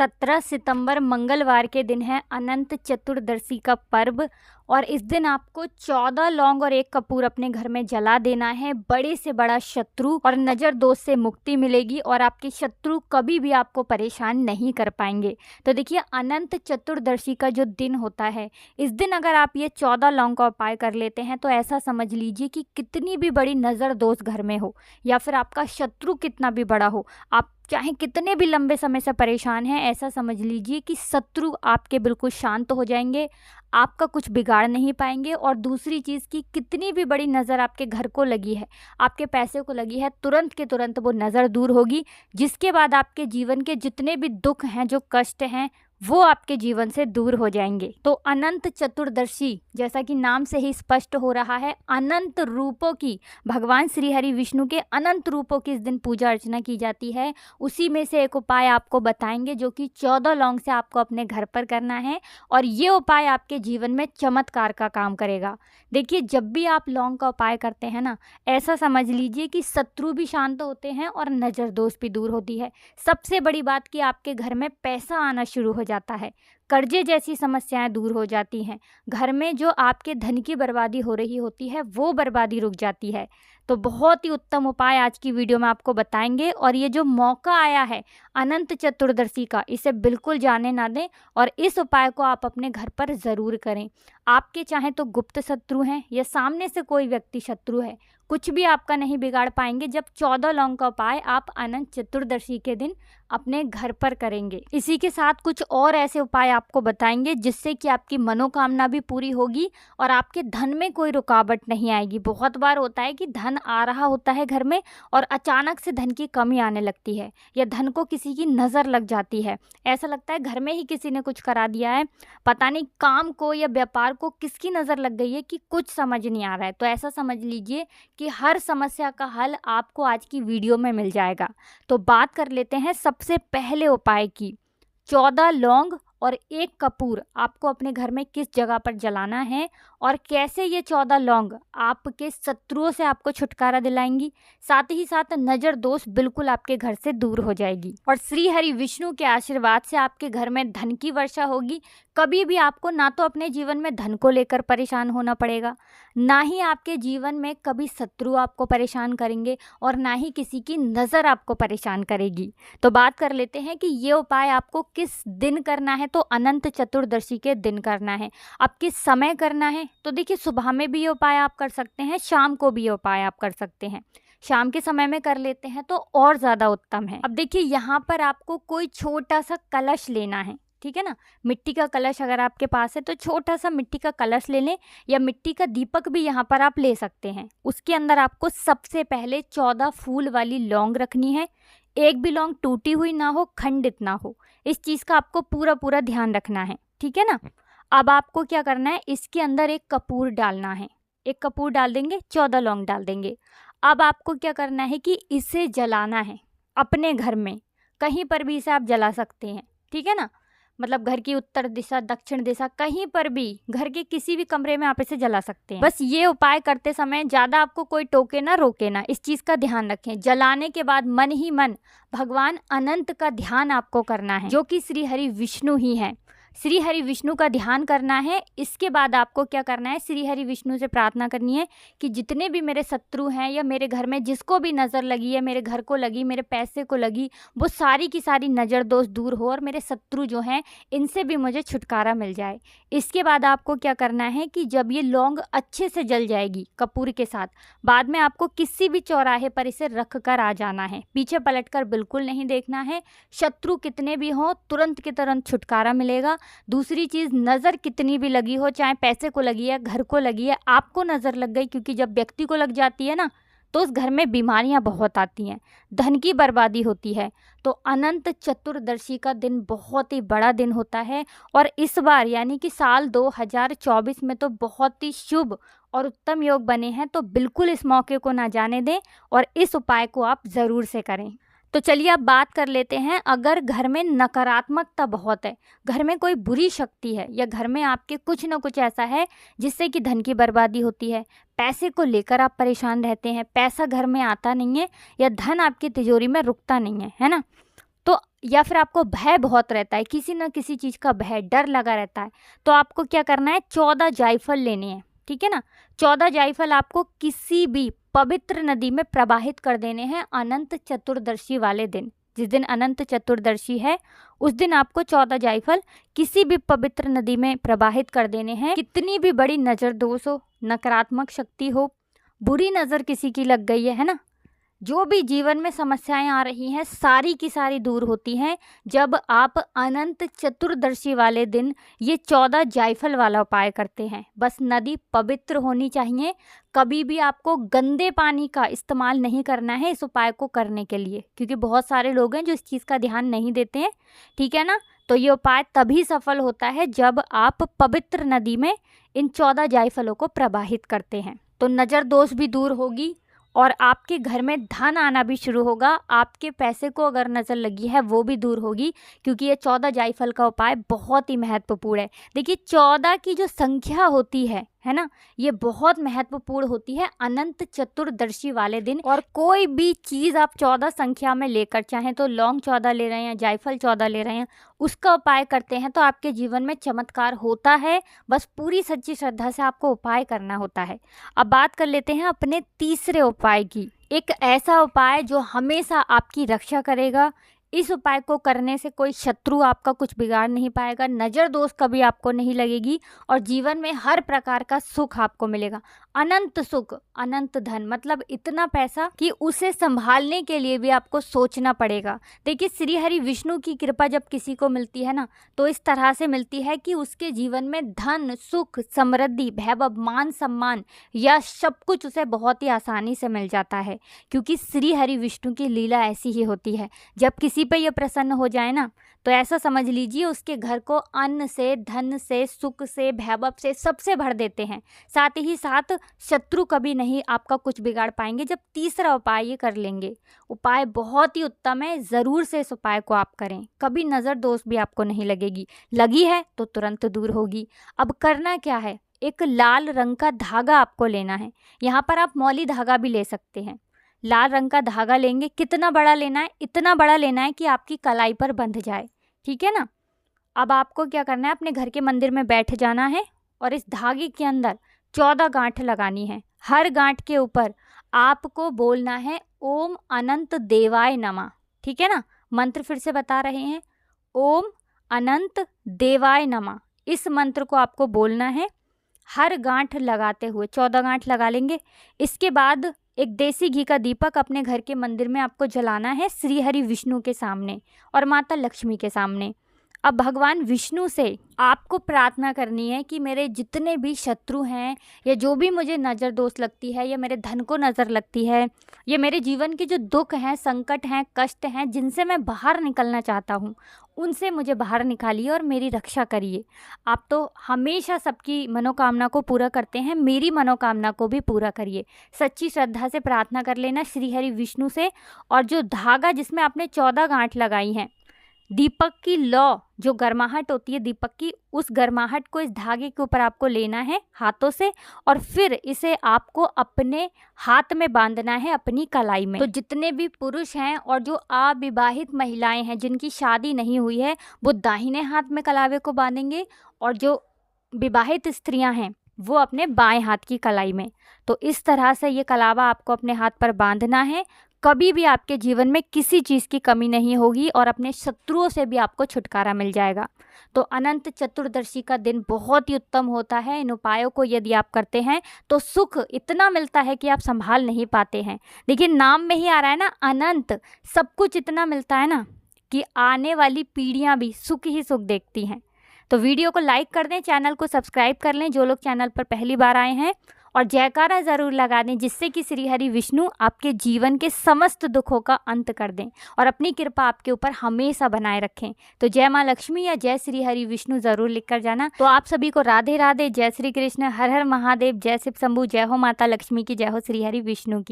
17 सितंबर मंगलवार के दिन है अनंत चतुर्दशी का पर्व। और इस दिन आपको 14 लौंग और 1 कपूर अपने घर में जला देना है। बड़े से बड़ा शत्रु और नज़र दोष से मुक्ति मिलेगी और आपके शत्रु कभी भी आपको परेशान नहीं कर पाएंगे। तो देखिए, अनंत चतुर्दशी का जो दिन होता है, इस दिन अगर आप ये 14 लौंग का उपाय कर लेते हैं तो ऐसा समझ लीजिए कि कितनी भी बड़ी नज़र दोष घर में हो या फिर आपका शत्रु कितना भी बड़ा हो, आप चाहे कितने भी लंबे समय से परेशान हैं, ऐसा समझ लीजिए कि शत्रु आपके बिल्कुल शांत हो जाएंगे, आपका कुछ बिगाड़ नहीं पाएंगे। और दूसरी चीज़ कि कितनी भी बड़ी नज़र आपके घर को लगी है, आपके पैसे को लगी है, तुरंत के तुरंत वो नज़र दूर होगी, जिसके बाद आपके जीवन के जितने भी दुख हैं, जो कष्ट हैं, वो आपके जीवन से दूर हो जाएंगे। तो अनंत चतुर्दशी, जैसा कि नाम से ही स्पष्ट हो रहा है, अनंत रूपों की, भगवान श्री हरि विष्णु के अनंत रूपों की इस दिन पूजा अर्चना की जाती है। उसी में से एक उपाय आपको बताएंगे जो कि 14 लौंग से आपको अपने घर पर करना है और ये उपाय आपके जीवन में चमत्कार का काम करेगा। देखिए, जब भी आप लौंग का उपाय करते हैं ना, ऐसा समझ लीजिए कि शत्रु भी शांत होते हैं और नज़र दोष भी दूर होती है। सबसे बड़ी बात कि आपके घर में पैसा आना शुरू हो जाता है, कर्जे जैसी समस्याएं दूर हो जाती हैं, घर में जो आपके धन की बर्बादी हो रही होती है वो बर्बादी रुक जाती है। तो बहुत ही उत्तम उपाय आज की वीडियो में आपको बताएंगे और ये जो मौका आया है अनंत चतुर्दशी का, इसे बिल्कुल जाने ना दें और इस उपाय को आप अपने घर पर ज़रूर करें। आपके चाहे तो गुप्त शत्रु हैं या सामने से कोई व्यक्ति शत्रु है, कुछ भी आपका नहीं बिगाड़ पाएंगे जब 14 लौंग का उपाय आप अनंत चतुर्दशी के दिन अपने घर पर करेंगे। इसी के साथ कुछ और ऐसे उपाय आपको बताएंगे जिससे कि आपकी मनोकामना भी पूरी होगी और आपके धन में कोई रुकावट नहीं आएगी। बहुत बार होता है कि धन आ रहा होता है घर में और अचानक से धन की कमी आने लगती है या धन को किसी की नज़र लग जाती है, ऐसा लगता है घर में ही किसी ने कुछ करा दिया है, पता नहीं काम को या व्यापार को किसकी नज़र लग गई है कि कुछ समझ नहीं आ रहा है। तो ऐसा समझ लीजिए कि हर समस्या का हल आपको आज की वीडियो में मिल जाएगा। तो बात कर लेते हैं सबसे पहले उपाय की। 14 लौंग और 1 कपूर आपको अपने घर में किस जगह पर जलाना है और कैसे ये 14 लौंग आपके शत्रुओं से आपको छुटकारा दिलाएंगी, साथ ही साथ नज़र दोष बिल्कुल आपके घर से दूर हो जाएगी और श्री हरि विष्णु के आशीर्वाद से आपके घर में धन की वर्षा होगी। कभी भी आपको ना तो अपने जीवन में धन को लेकर परेशान होना पड़ेगा, ना ही आपके जीवन में कभी शत्रु आपको परेशान करेंगे और ना ही किसी की नज़र आपको परेशान करेगी। तो बात कर लेते हैं कि ये उपाय आपको किस दिन करना है। तो अनंत चतुर्दशी के दिन करना है। अब किस समय करना है, तो देखिए, सुबह में भी ये उपाय आप कर सकते हैं, शाम को भी ये उपाय आप कर सकते हैं। शाम के समय में कर लेते हैं तो और ज़्यादा उत्तम है। अब देखिए, यहाँ पर आपको कोई छोटा सा कलश लेना है, ठीक है ना। मिट्टी का कलश अगर आपके पास है तो छोटा सा मिट्टी का कलश ले लें या मिट्टी का दीपक भी यहाँ पर आप ले सकते हैं। उसके अंदर आपको सबसे पहले 14 फूल वाली लौंग रखनी है। एक भी लौंग टूटी हुई ना हो, खंडित ना हो, इस चीज़ का आपको पूरा पूरा ध्यान रखना है, ठीक है ना। अब आपको क्या करना है, इसके अंदर 1 कपूर डालना है। 1 कपूर डाल देंगे, 14 लौंग डाल देंगे। अब आपको क्या करना है कि इसे जलाना है अपने घर में, कहीं पर भी इसे आप जला सकते हैं, ठीक है ना। मतलब घर की उत्तर दिशा, दक्षिण दिशा, कहीं पर भी, घर के किसी भी कमरे में आप इसे जला सकते हैं। बस ये उपाय करते समय ज़्यादा आपको कोई टोके ना, रोके ना, इस चीज़ का ध्यान रखें। जलाने के बाद मन ही मन भगवान अनंत का ध्यान आपको करना है, जो कि श्री हरि विष्णु ही हैं। श्री हरि विष्णु का ध्यान करना है। इसके बाद आपको क्या करना है, श्री हरि विष्णु से प्रार्थना करनी है कि जितने भी मेरे शत्रु हैं या मेरे घर में जिसको भी नज़र लगी है, मेरे घर को लगी, मेरे पैसे को लगी, वो सारी की सारी नज़र दोष दूर हो और मेरे शत्रु जो हैं इनसे भी मुझे छुटकारा मिल जाए। इसके बाद आपको क्या करना है कि जब ये लौंग अच्छे से जल जाएगी कपूर के साथ, बाद में आपको किसी भी चौराहे पर इसे रख कर आ जाना है। पीछे पलट कर बिल्कुल नहीं देखना है। शत्रु कितने भी हों, तुरंत के तुरंत छुटकारा मिलेगा। दूसरी चीज़, नज़र कितनी भी लगी हो, चाहे पैसे को लगी है, घर को लगी है, आपको नज़र लग गई, क्योंकि जब व्यक्ति को लग जाती है ना तो उस घर में बीमारियां बहुत आती हैं, धन की बर्बादी होती है। तो अनंत चतुर्दशी का दिन बहुत ही बड़ा दिन होता है और इस बार यानी कि साल 2024 में तो बहुत ही शुभ और उत्तम योग बने हैं। तो बिल्कुल इस मौके को ना जाने दें और इस उपाय को आप ज़रूर से करें। तो चलिए अब बात कर लेते हैं, अगर घर में नकारात्मकता बहुत है, घर में कोई बुरी शक्ति है या घर में आपके कुछ ना कुछ ऐसा है जिससे कि धन की बर्बादी होती है, पैसे को लेकर आप परेशान रहते हैं, पैसा घर में आता नहीं है या धन आपकी तिजोरी में रुकता नहीं है, है ना। तो या फिर आपको भय बहुत रहता है, किसी न किसी चीज़ का भय, डर लगा रहता है, तो आपको क्या करना है, 14 जायफल लेने हैं, ठीक है ना। 14 जायफल आपको किसी भी पवित्र नदी में प्रवाहित कर देने हैं अनंत चतुर्दशी वाले दिन। जिस दिन अनंत चतुर्दशी है उस दिन आपको 14 जायफल किसी भी पवित्र नदी में प्रवाहित कर देने हैं। कितनी भी बड़ी नज़र दोष हो, नकारात्मक शक्ति हो, बुरी नज़र किसी की लग गई है ना, जो भी जीवन में समस्याएं आ रही हैं सारी की सारी दूर होती हैं जब आप अनंत चतुर्दशी वाले दिन ये 14 जायफल वाला उपाय करते हैं। बस नदी पवित्र होनी चाहिए, कभी भी आपको गंदे पानी का इस्तेमाल नहीं करना है इस उपाय को करने के लिए, क्योंकि बहुत सारे लोग हैं जो इस चीज़ का ध्यान नहीं देते हैं, ठीक है ना। तो ये उपाय तभी सफल होता है जब आप पवित्र नदी में इन 14 जायफलों को प्रवाहित करते हैं। तो नज़र दोष भी दूर होगी और आपके घर में धन आना भी शुरू होगा। आपके पैसे को अगर नज़र लगी है वो भी दूर होगी, क्योंकि ये 14 जायफल का उपाय बहुत ही महत्वपूर्ण है। देखिए 14 की जो संख्या होती है ना, ये बहुत महत्वपूर्ण होती है अनंत चतुर्दशी वाले दिन। और कोई भी चीज़ आप 14 संख्या में लेकर, चाहे तो लौंग 14 ले रहे हैं, जायफल 14 ले रहे हैं, उसका उपाय करते हैं तो आपके जीवन में चमत्कार होता है। बस पूरी सच्ची श्रद्धा से आपको उपाय करना होता है। अब बात कर लेते हैं अपने तीसरे उपाय की। एक ऐसा उपाय जो हमेशा आपकी रक्षा करेगा। इस उपाय को करने से कोई शत्रु आपका कुछ बिगाड़ नहीं पाएगा, नज़र दोष कभी आपको नहीं लगेगी और जीवन में हर प्रकार का सुख आपको मिलेगा। अनंत सुख, अनंत धन, मतलब इतना पैसा कि उसे संभालने के लिए भी आपको सोचना पड़ेगा। देखिए श्री हरि विष्णु की कृपा जब किसी को मिलती है ना, तो इस तरह से मिलती है कि उसके जीवन में धन, सुख, समृद्धि, वैभव, मान सम्मान, यह सब कुछ उसे बहुत ही आसानी से मिल जाता है, क्योंकि श्री हरि विष्णु की लीला ऐसी ही होती है। जब किसी पे ये प्रसन्न हो जाए ना, तो ऐसा समझ लीजिए उसके घर को अन्न से, धन से, सुख से, वैभव से, सबसे भर देते हैं। साथ ही साथ शत्रु कभी नहीं आपका कुछ बिगाड़ पाएंगे जब तीसरा उपाय ये कर लेंगे। उपाय बहुत ही उत्तम है, ज़रूर से इस उपाय को आप करें, कभी नज़र दोष भी आपको नहीं लगेगी, लगी है तो तुरंत दूर होगी। अब करना क्या है, एक लाल रंग का धागा आपको लेना है। यहाँ पर आप मौली धागा भी ले सकते हैं। लाल रंग का धागा लेंगे, कितना बड़ा लेना है, इतना बड़ा लेना है कि आपकी कलाई पर बंध जाए, ठीक है ना। अब आपको क्या करना है, अपने घर के मंदिर में बैठ जाना है और इस धागे के अंदर 14 गांठ लगानी है। हर गांठ के ऊपर आपको बोलना है ओम अनंत देवाय नमः, ठीक है ना। मंत्र फिर से बता रहे हैं, ओम अनंत देवाय नमः। इस मंत्र को आपको बोलना है हर गांठ लगाते हुए, 14 गांठ लगा लेंगे। इसके बाद एक देसी घी का दीपक अपने घर के मंदिर में आपको जलाना है, श्री हरि विष्णु के सामने और माता लक्ष्मी के सामने। अब भगवान विष्णु से आपको प्रार्थना करनी है कि मेरे जितने भी शत्रु हैं, या जो भी मुझे नज़र दोष लगती है, या मेरे धन को नज़र लगती है, या मेरे जीवन के जो दुख हैं, संकट हैं, कष्ट हैं, जिनसे मैं बाहर निकलना चाहता हूँ, उनसे मुझे बाहर निकालिए और मेरी रक्षा करिए। आप तो हमेशा सबकी मनोकामना को पूरा करते हैं, मेरी मनोकामना को भी पूरा करिए। सच्ची श्रद्धा से प्रार्थना कर लेना श्री हरि विष्णु से। और जो धागा जिसमें आपने 14 गांठ लगाई हैं, दीपक की लौ, जो गर्माहट होती है दीपक की, उस गर्माहट को इस धागे के ऊपर आपको लेना है हाथों से, और फिर इसे आपको अपने हाथ में बांधना है, अपनी कलाई में। तो जितने भी पुरुष हैं और जो अविवाहित महिलाएं हैं जिनकी शादी नहीं हुई है, वो दाहिने हाथ में कलावे को बांधेंगे, और जो विवाहित स्त्रियां हैं वो अपने बाएं हाथ की कलाई में। तो इस तरह से ये कलावा आपको अपने हाथ पर बांधना है। कभी भी आपके जीवन में किसी चीज़ की कमी नहीं होगी और अपने शत्रुओं से भी आपको छुटकारा मिल जाएगा। तो अनंत चतुर्दशी का दिन बहुत ही उत्तम होता है। इन उपायों को यदि आप करते हैं तो सुख इतना मिलता है कि आप संभाल नहीं पाते हैं। देखिए नाम में ही आ रहा है ना अनंत, सब कुछ इतना मिलता है ना कि आने वाली पीढ़ियां भी सुख ही सुख देखती हैं। तो वीडियो को लाइक कर दें, चैनल को सब्सक्राइब कर लें जो लोग चैनल पर पहली बार आए हैं, और जयकारा ज़रूर लगा दें, जिससे कि श्री हरि विष्णु आपके जीवन के समस्त दुखों का अंत कर दें और अपनी कृपा आपके ऊपर हमेशा बनाए रखें। तो जय माँ लक्ष्मी या जय श्री हरि विष्णु ज़रूर लिख कर जाना। तो आप सभी को राधे राधे, जय श्री कृष्ण, हर हर महादेव, जय शिव शंभू, जय हो माता लक्ष्मी की, जय हो श्री हरि विष्णु की।